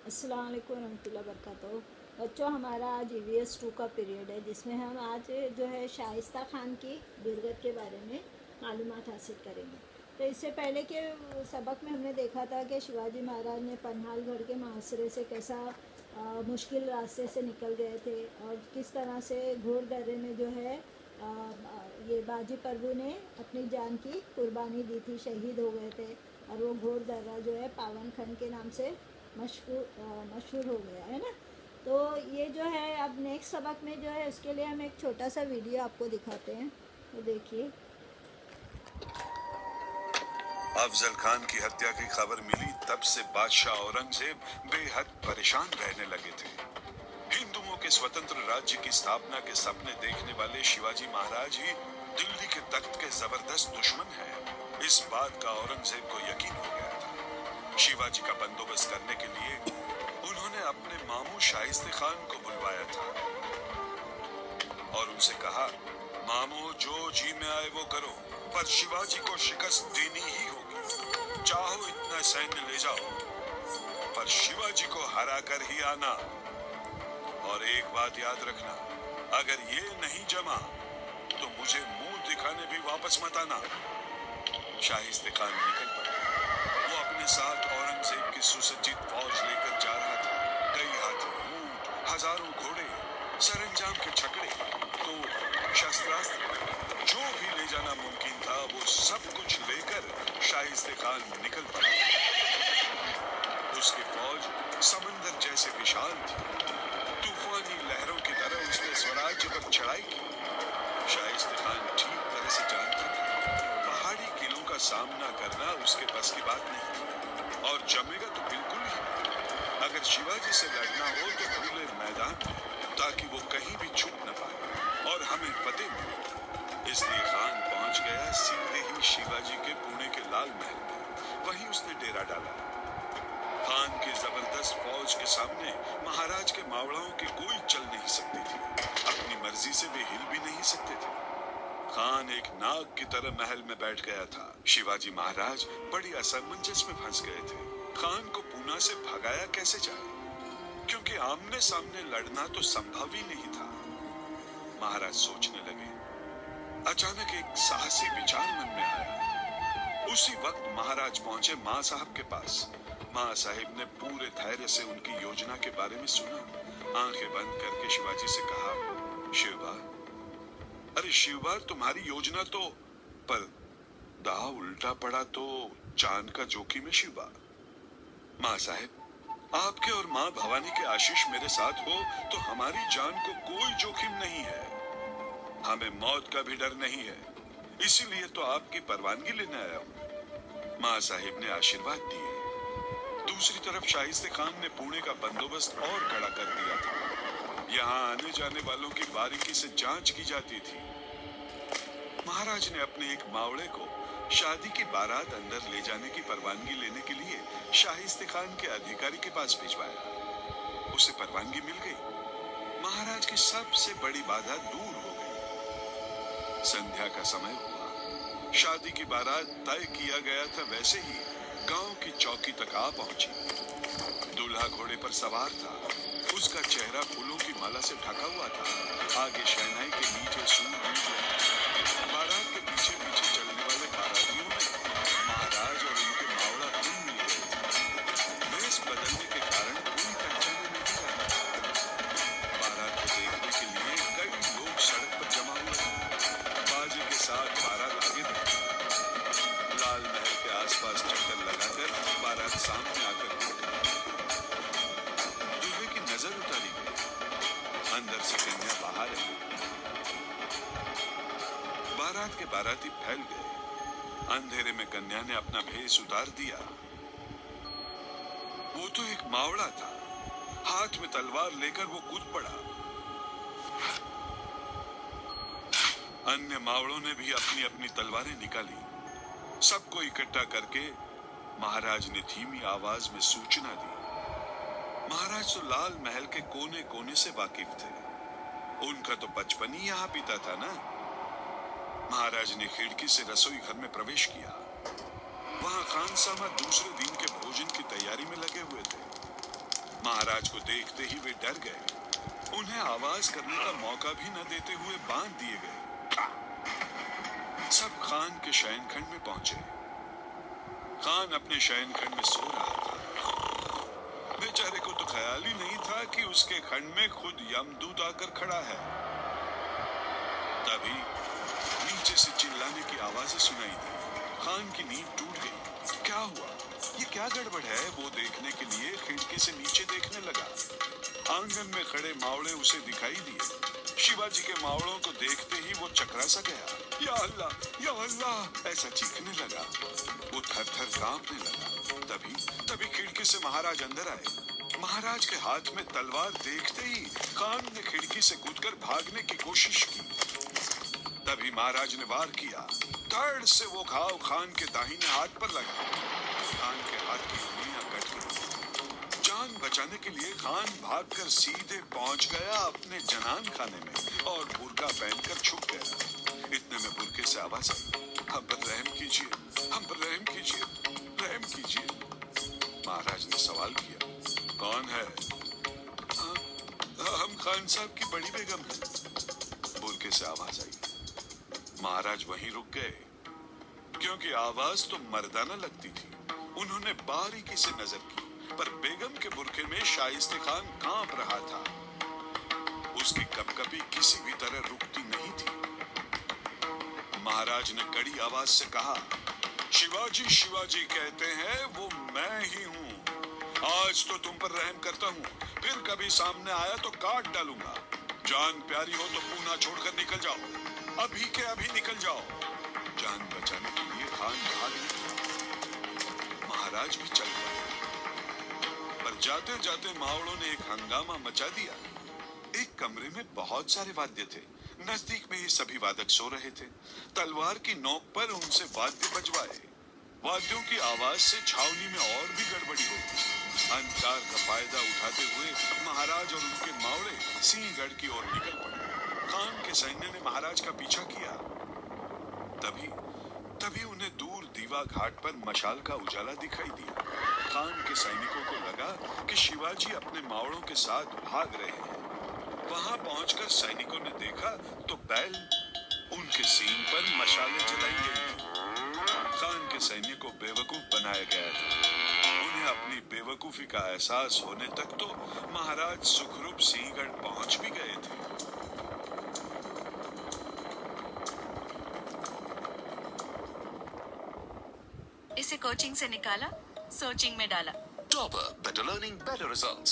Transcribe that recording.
अस्सलाम वालेकुम रहमतुल्लाहि वबरकातुहू। बच्चों, हमारा आज EVS 2 का पीरियड है, जिसमें हम आज जो है शाइस्ता खान की गिरगत के बारे में मालूमात हासिल करेंगे। तो इससे पहले के सबक में हमने देखा था कि शिवाजी महाराज ने पन्हालगढ़ के मुहासरे से कैसा मुश्किल रास्ते से निकल गए थे और किस तरह से घोर दर्रे में जो है ये बाजी प्रभु ने अपनी जान की कुर्बानी दी थी, शहीद हो गए थे। और वो घोर दर्रा जो है पावन खंड के नाम से मशहूर हो गया है ना। तो ये जो है अब नेक्स्ट सबक में जो है उसके लिए हम एक छोटा सा वीडियो आपको दिखाते हैं, तो देखिए। अफजल खान की हत्या की खबर मिली तब से बादशाह औरंगजेब बेहद परेशान रहने लगे थे। हिंदुओं के स्वतंत्र राज्य की स्थापना के सपने देखने वाले शिवाजी महाराज ही दिल्ली के तख्त के जबरदस्त दुश्मन हैं। इस बात का औरंगजेब को यकीन हो गया था। शिवाजी का बंदोबस्त करने के लिए उन्होंने अपने मामू शाइस्ते खान को बुलवाया था और उनसे कहा, मामू जो जी में आए वो करो, पर शिवाजी को शिकस्त देनी ही होगी। चाहो इतना सैन्य ले जाओ, पर शिवाजी को हरा कर ही आना। और एक बात याद रखना, अगर ये नहीं जमा तो मुझे मुंह दिखाने भी वापस मत आना। शाइस्ते खान निकल पड़ा। वो अपने साथ औरंगजेब की सुसज्जित फौज लेकर जा रहा था। कई हाथी, ऊंट, हजारों घोड़े, सरंजाम के छकड़े, तो शस्त्रास्त्र, जो भी ले जाना मुमकिन था वो सब कुछ लेकर शाइस्ते खान निकल पड़ा। उसकी फौज समंदर जैसे विशाल थी। तूफानी लहरों की तरह उसने स्वराज्य पर चढ़ाई की। शाइस्ते खान ठीक तरह से जानता था, पहाड़ी किलों का सामना करना उसके बस की बात नहीं, और जमेगा तो बिल्कुल ही नहीं। अगर शिवाजी से लड़ना हो तो खुले मैदान में, ताकि वो कहीं भी छुप न पाए और हमें फतेह मिले। इसलिए खान पहुंच गया सीधे ही शिवाजी के पुणे के लाल महल में। वहीं उसने डेरा डाला। खान की जबरदस्त फौज के सामने महाराज के मावड़ाओं की कोई चल नहीं सकती थी। अपनी मर्जी से वे हिल भी नहीं सकते थे। खान एक नाग की तरह महल में बैठ गया था। शिवाजी महाराज बड़ी असमंजस में फंस गए थे। खान को पूना से भगाया कैसे जाए, क्योंकि आमने सामने लड़ना तो संभव ही नहीं था। महाराज सोचने लगे। अचानक एक साहसी विचार मन में आया। उसी वक्त महाराज पहुंचे मां साहब के पास। मां साहिब ने पूरे धैर्य से उनकी योजना के बारे में सुना। आंखें बंद करके शिवाजी से कहा, शिवबा, अरे शिवबा, तुम्हारी योजना तो, पर दाव उल्टा पड़ा तो जान का जोखिम है शिवबा। मां साहिब, आपके और मां भवानी के आशीष मेरे साथ हो तो हमारी जान को कोई जोखिम नहीं है। हमें मौत का भी डर नहीं है, इसीलिए तो आपकी परवानगी लेने आया हूँ। मां साहिब ने आशीर्वाद दिए। दूसरी तरफ शाइस्ते खान ने पुणे का बंदोबस्त और कड़ा कर दिया था। यहाँ आने जाने वालों की बारीकी से जांच की जाती थी। महाराज ने अपने एक मावड़े को शादी की बारात अंदर ले जाने की परवानगी लेने के लिए शाइस्ते खान के अधिकारी के पास भिजवाया। उसे परवानगी मिल गई। महाराज की सबसे बड़ी बाधा दूर हो गई। संध्या का समय हुआ। शादी की बारात तय किया गया था वैसे ही गांव की चौकी तक आ पहुंची। दूल्हा घोड़े पर सवार था। उसका चेहरा फूलों की माला से ढका हुआ था। आगे शहनाई के नीचे सूर गूंज रहे थे। बारात के पीछे पीछे चलने वाले बारातियों में महाराज और उनके मावड़ा तुम मिल गए थे। वेश बदलने के कारण कोई पहचाने नहीं लगा। बारात को देखने के लिए कई लोग सड़क पर जमा हुए थे। बाजे के साथ बारात आगे बढ़ी। लाल महल के आसपास चक्कर लगाकर बारात सामने आकर दूल्हे की नजर उतारी गई। अंदर से कन्या बाहर आई। बारात के बाराती फैल गए। अंधेरे में कन्या ने अपना भेष उतार दिया। वो तो एक मावड़ा था। हाथ में तलवार लेकर वो कूद पड़ा। अन्य मावड़ों ने भी अपनी अपनी तलवारें निकाली। सबको इकट्ठा करके महाराज ने धीमी आवाज में सूचना दी। महाराज तो लाल महल के कोने कोने से वाकिफ थे। उनका तो बचपन ही यहाँ बीता था ना। महाराज ने खिड़की से रसोई घर में प्रवेश किया। वहां खानसामा दूसरे दिन के भोजन की तैयारी में लगे हुए थे। महाराज को देखते ही वे डर गए। उन्हें आवाज करने का मौका भी न देते हुए बांध दिए गए। सब खान के शयनखंड में पहुंचे। खान अपने शयनखंड में सो रहा था। बेचारे को तो ख्याल ही नहीं था कि उसके खंड में खुद यमदूत आकर खड़ा है। तभी नीचे से चिल्लाने की आवाजें सुनाई दी। खान की नींद टूट गई। क्या हुआ? ये क्या गड़बड़ है? वो देखने के लिए खिड़की से नीचे देखने लगा। आंगन में खड़े मावड़े उसे दिखाई दिए। शिवाजी के मावड़ों को देखते ही वो चकरा सा गया। या अल्लाह ऐसा चीखने लगा। वो थर-थर कांपने लगा। तभी खिड़की से महाराज अंदर आए। महाराज के हाथ में तलवार देखते ही खान ने खिड़की से कूदकर भागने की कोशिश की। तभी महाराज ने वार किया। धड़ से वो घाव खान के दाहिने हाथ पर लगा। खान के हाथ की उंगलियां कट गई। जान बचाने के लिए खान भागकर सीधे पहुंच गया अपने जनान खाने में और बुर्का पहनकर छुप गया। इतने में बुर्के से आवाज आई, हम पर रहम कीजिए, हम पर रहम कीजिए, रहम कीजिए। महाराज ने सवाल किया, कौन है? हम खान साहब की बड़ी बेगम है। बुर्के से आवाज आई। महाराज वहीं रुक गए, क्योंकि आवाज तो मर्दाना लगती थी। उन्होंने बारीकी से नजर की, पर बेगम के बुर्के में शाइस्ते खान कांप रहा था। उसकी कपकपी किसी भी तरह रुकती नहीं थी। महाराज ने कड़ी आवाज से कहा, शिवाजी कहते हैं, वो मैं ही हूँ। आज तो तुम पर रहम करता हूँ, फिर कभी सामने आया तो काट डालूंगा। जान प्यारी हो तो पूना छोड़कर निकल जाओ, अभी के अभी निकल जाओ। जान बचाने के लिए खान भाग निकला। महाराज भी चल पड़े, पर जाते जाते मावड़ों ने एक हंगामा मचा दिया। एक कमरे में बहुत सारे वाद्य थे। नजदीक में ही सभी वादक सो रहे थे। तलवार की नोक पर उनसे वाद्य बजवाए। वाद्यों की आवाज से छावनी में और भी गड़बड़ी हो गई। अंधकार का फायदा उठाते हुए महाराज और उनके मावड़े सिंहगढ़ की ओर निकल पड़े। खान के सैन्य ने महाराज का पीछा किया। तभी उन्हें दूर दीवा घाट पर मशाल का उजाला दिखाई दिया। खान के सैनिकों को लगा कि शिवाजी अपने मावड़ों के साथ भाग रहे हैं। वहां पहुंचकर सैनिकों ने देखा तो बैल उनके सींग पर मशालें जलाई गई थी। खान के सैन्य को बेवकूफ बनाया गया था। उन्हें अपनी बेवकूफी का एहसास होने तक तो महाराज सुखरूप सिंहगढ़ पहुंच भी गए थे। इसे कोचिंग से निकाला, सोचिंग में डाला। Topper, better learning, better results.